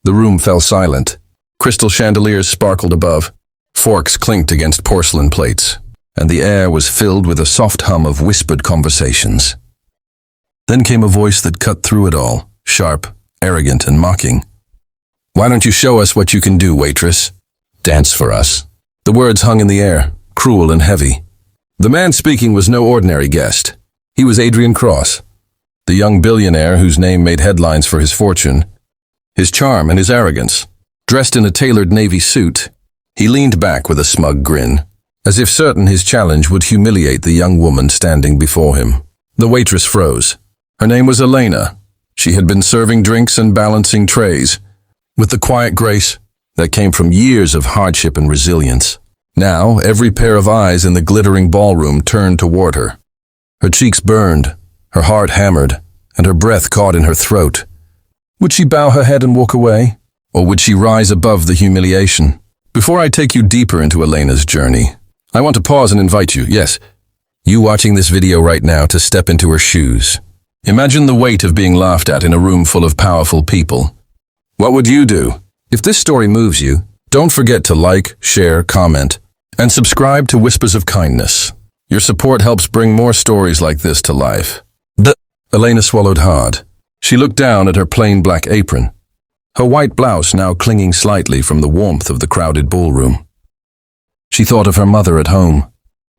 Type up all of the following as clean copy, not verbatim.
The room fell silent. Crystal chandeliers sparkled above. Forks clinked against porcelain plates, and the air was filled with a soft hum of whispered conversations. Then came a voice that cut through it all, sharp, arrogant, and mocking. "Why don't you show us what you can do, waitress? Dance for us." The words hung in the air, cruel and heavy. The man speaking was no ordinary guest. He was Adrian Cross, the young billionaire whose name made headlines for his fortune, his charm and his arrogance. Dressed in a tailored navy suit, he leaned back with a smug grin, as if certain his challenge would humiliate the young woman standing before him. The waitress froze. Her name was Elena. She had been serving drinks and balancing trays, with the quiet grace that came from years of hardship and resilience. Now, every pair of eyes in the glittering ballroom turned toward her. Her cheeks burned, her heart hammered, and her breath caught in her throat. Would she bow her head and walk away? Or would she rise above the humiliation? Before I take you deeper into Elena's journey, I want to pause and invite you, yes, you watching this video right now, to step into her shoes. Imagine the weight of being laughed at in a room full of powerful people. What would you do? If this story moves you, don't forget to like, share, comment, and subscribe to Whispers of Kindness. Your support helps bring more stories like this to life. Elena swallowed hard. She looked down at her plain black apron, her white blouse now clinging slightly from the warmth of the crowded ballroom. She thought of her mother at home,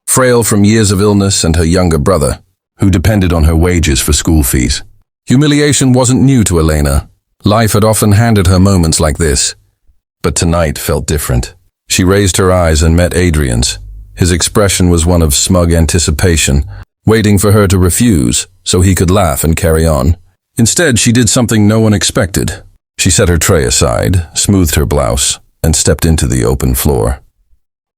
frail from years of illness, and her younger brother, who depended on her wages for school fees. Humiliation wasn't new to Elena. Life had often handed her moments like this, but tonight felt different. She raised her eyes and met Adrian's. His expression was one of smug anticipation, waiting for her to refuse so he could laugh and carry on. Instead, she did something no one expected. She set her tray aside, smoothed her blouse, and stepped into the open floor.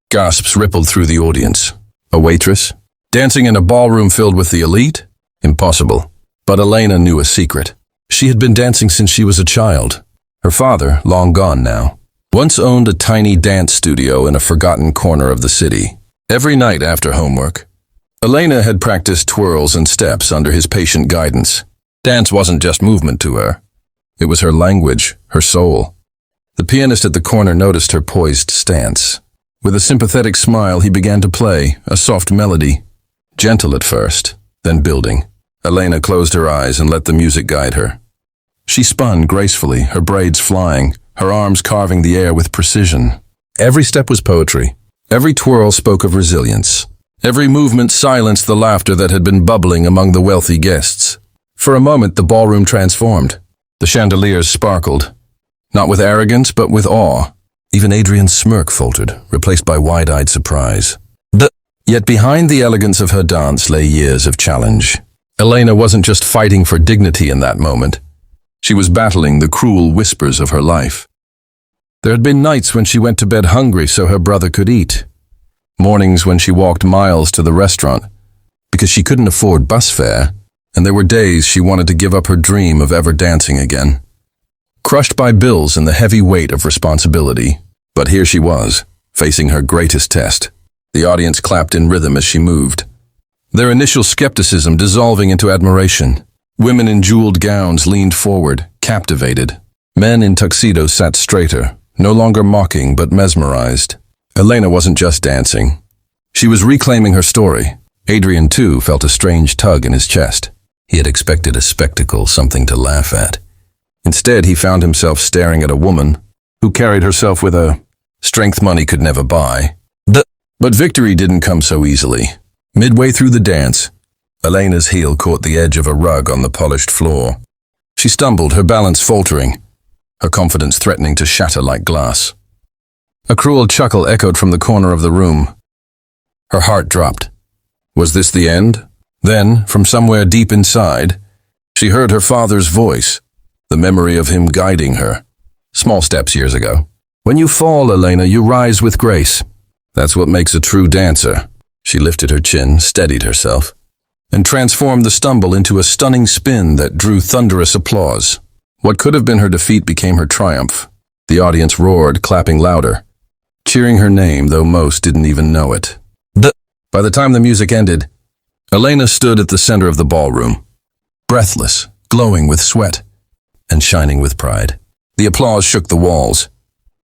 Gasps rippled through the audience. A waitress? Dancing in a ballroom filled with the elite? Impossible. But Elena knew a secret. She had been dancing since she was a child. Her father, long gone now, once owned a tiny dance studio in a forgotten corner of the city. Every night after homework, Elena had practiced twirls and steps under his patient guidance. Dance wasn't just movement to her. It was her language, her soul. The pianist at the corner noticed her poised stance. With a sympathetic smile, he began to play, a soft melody, gentle at first, then building. Elena closed her eyes and let the music guide her. She spun gracefully, her braids flying, her arms carving the air with precision. Every step was poetry. Every twirl spoke of resilience. Every movement silenced the laughter that had been bubbling among the wealthy guests. For a moment, the ballroom transformed. The chandeliers sparkled, not with arrogance, but with awe. Even Adrian's smirk faltered, replaced by wide-eyed surprise. Yet behind the elegance of her dance lay years of challenge. Elena wasn't just fighting for dignity in that moment. She was battling the cruel whispers of her life. There had been nights when she went to bed hungry so her brother could eat. Mornings when she walked miles to the restaurant because she couldn't afford bus fare. And there were days she wanted to give up her dream of ever dancing again. Crushed by bills and the heavy weight of responsibility. But here she was, facing her greatest test. The audience clapped in rhythm as she moved, their initial skepticism dissolving into admiration. Women in jeweled gowns leaned forward, captivated. Men in tuxedos sat straighter, no longer mocking but mesmerized. Elena wasn't just dancing. She was reclaiming her story. Adrian, too, felt a strange tug in his chest. He had expected a spectacle, something to laugh at. Instead, he found himself staring at a woman who carried herself with a strength money could never buy. But victory didn't come so easily. Midway through the dance, Elena's heel caught the edge of a rug on the polished floor. She stumbled, her balance faltering, her confidence threatening to shatter like glass. A cruel chuckle echoed from the corner of the room. Her heart dropped. Was this the end? Then, from somewhere deep inside, she heard her father's voice, the memory of him guiding her. Small steps years ago. When you fall, Elena, you rise with grace. That's what makes a true dancer. She lifted her chin, steadied herself, and transformed the stumble into a stunning spin that drew thunderous applause. What could have been her defeat became her triumph. The audience roared, clapping louder, cheering her name, though most didn't even know it. By the time the music ended, Elena stood at the center of the ballroom, breathless, glowing with sweat, and shining with pride. The applause shook the walls.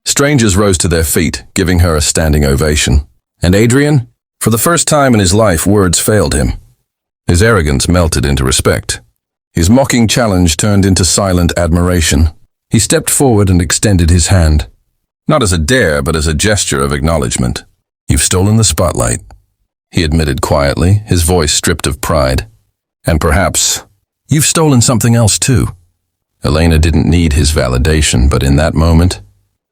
Strangers rose to their feet, giving her a standing ovation. And Adrian? For the first time in his life, words failed him. His arrogance melted into respect. His mocking challenge turned into silent admiration. He stepped forward and extended his hand. Not as a dare, but as a gesture of acknowledgement. "You've stolen the spotlight," he admitted quietly, his voice stripped of pride. "And perhaps you've stolen something else too." Elena didn't need his validation, but in that moment,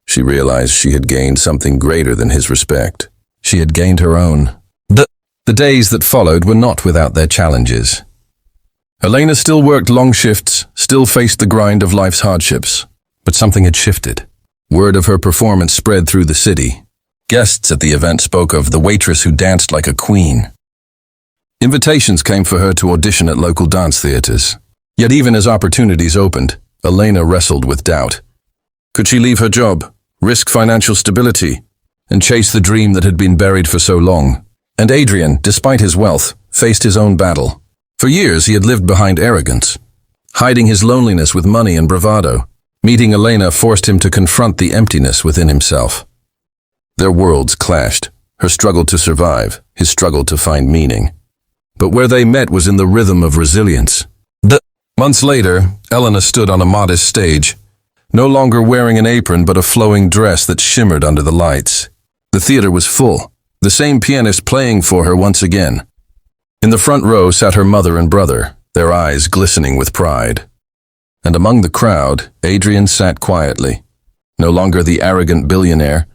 she realized she had gained something greater than his respect. She had gained her own. The days that followed were not without their challenges. Elena still worked long shifts, still faced the grind of life's hardships. But something had shifted. Word of her performance spread through the city. Guests at the event spoke of the waitress who danced like a queen. Invitations came for her to audition at local dance theaters. Yet even as opportunities opened, Elena wrestled with doubt. Could she leave her job, risk financial stability, and chase the dream that had been buried for so long? And Adrian, despite his wealth, faced his own battle. For years he had lived behind arrogance, hiding his loneliness with money and bravado. Meeting Elena forced him to confront the emptiness within himself. Their worlds clashed, her struggle to survive, his struggle to find meaning. But where they met was in the rhythm of resilience. Months later, Elena stood on a modest stage, no longer wearing an apron but a flowing dress that shimmered under the lights. The theater was full, the same pianist playing for her once again. In the front row sat her mother and brother, their eyes glistening with pride. And among the crowd, Adrian sat quietly, no longer the arrogant billionaire,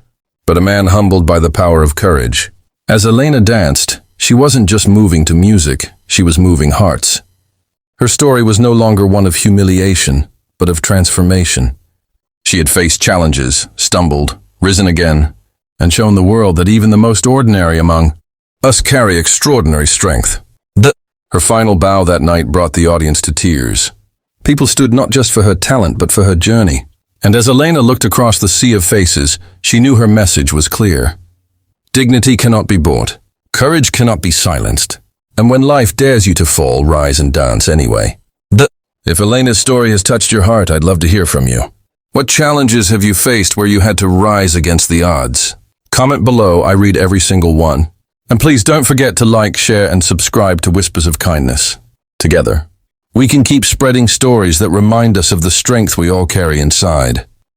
but a man humbled by the power of courage. As Elena danced, she wasn't just moving to music, she was moving hearts. Her story was no longer one of humiliation, but of transformation. She had faced challenges, stumbled, risen again, and shown the world that even the most ordinary among us carry extraordinary strength. Her final bow that night brought the audience to tears. People stood not just for her talent, but for her journey. And as Elena looked across the sea of faces, she knew her message was clear. Dignity cannot be bought. Courage cannot be silenced. And when life dares you to fall, rise and dance anyway. If Elena's story has touched your heart, I'd love to hear from you. What challenges have you faced where you had to rise against the odds? Comment below, I read every single one. And please don't forget to like, share, and subscribe to Whispers of Kindness. Together, we can keep spreading stories that remind us of the strength we all carry inside.